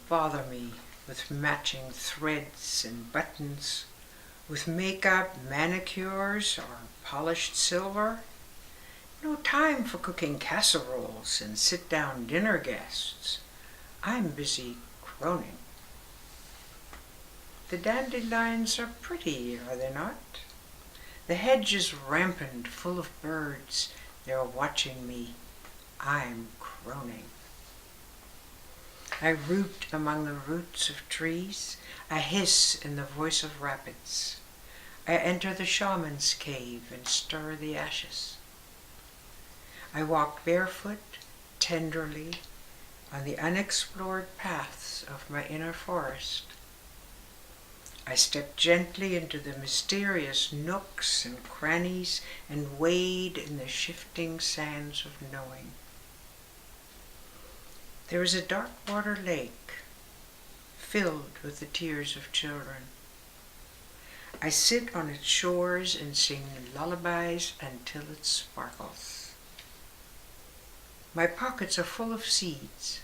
bother me with matching threads and buttons, with makeup, manicures, or polished silver. No time for cooking casseroles and sit-down dinner guests. I'm busy croning. The dandelions are pretty, are they not? The hedge is rampant, full of birds. They're watching me. I'm croning. I root among the roots of trees. I hiss in the voice of rapids. I enter the shaman's cave and stir the ashes. I walk barefoot, tenderly, on the unexplored paths of my inner forest. I step gently into the mysterious nooks and crannies and wade in the shifting sands of knowing. There is a dark water lake, filled with the tears of children. I sit on its shores and sing lullabies until it sparkles. My pockets are full of seeds.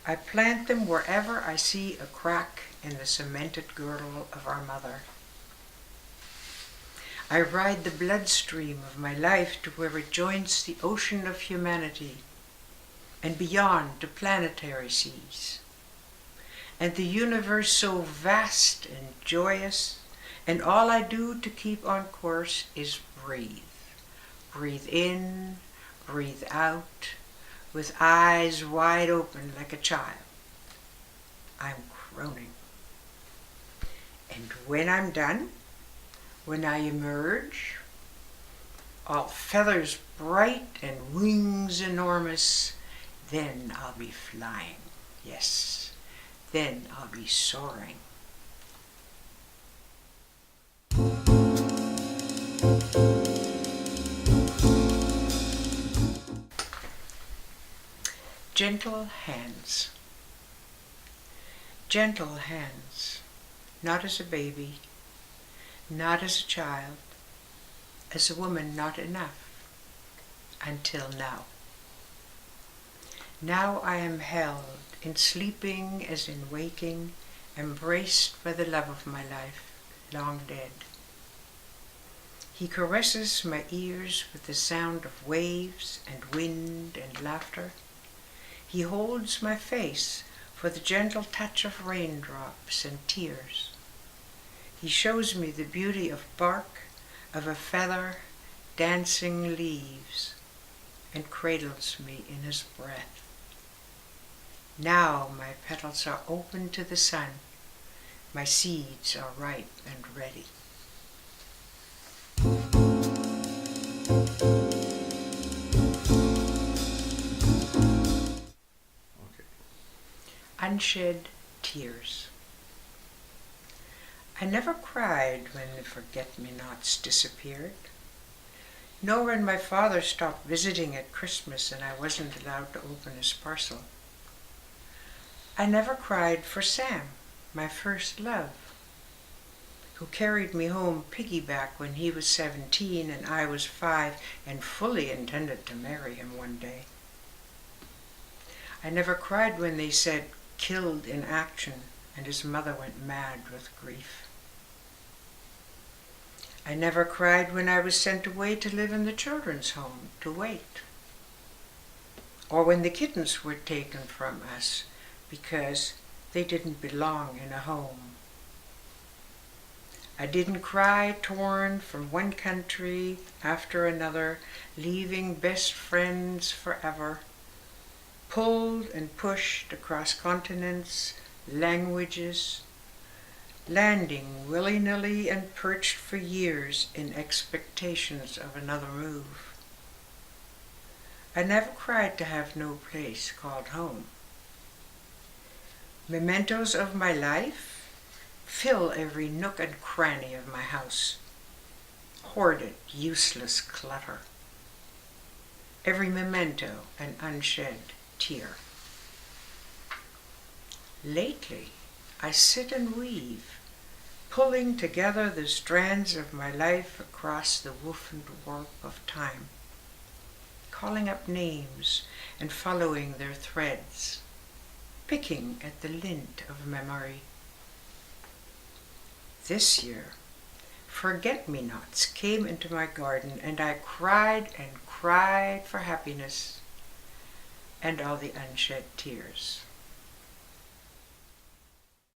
I plant them wherever I see a crack in the cemented girdle of our mother. I ride the bloodstream of my life to where it joins the ocean of humanity and beyond to planetary seas. And the universe so vast and joyous, and all I do to keep on course is breathe. Breathe in, breathe out, with eyes wide open like a child. I'm croning. And when I'm done, when I emerge, all feathers bright and wings enormous, then I'll be flying. Yes, then I'll be soaring. Gentle hands. Gentle hands, not as a baby, not as a child, as a woman not enough, until now. Now I am held, in sleeping as in waking, embraced by the love of my life, long dead. He caresses my ears with the sound of waves and wind and laughter. He holds my face for the gentle touch of raindrops and tears. He shows me the beauty of bark, of a feather, dancing leaves, and cradles me in his breath. Now my petals are open to the sun. My seeds are ripe and ready. Unshed tears. I never cried when the forget-me-nots disappeared, nor when my father stopped visiting at Christmas and I wasn't allowed to open his parcel. I never cried for Sam, my first love, who carried me home piggyback when he was 17 and I was 5 and fully intended to marry him one day. I never cried when they said, "Killed in action," and his mother went mad with grief. I never cried when I was sent away to live in the children's home to wait, or when the kittens were taken from us because they didn't belong in a home. I didn't cry torn from one country after another, leaving best friends forever, pulled and pushed across continents, languages, landing willy-nilly and perched for years in expectations of another move. I never cried to have no place called home. Mementos of my life fill every nook and cranny of my house. Hoarded, useless clutter. Every memento an unshed tear. Lately, I sit and weave, pulling together the strands of my life across the woof and warp of time, calling up names and following their threads. picking at the lint of memory. This year, forget-me-nots came into my garden, and I cried and cried for happiness and all the unshed tears.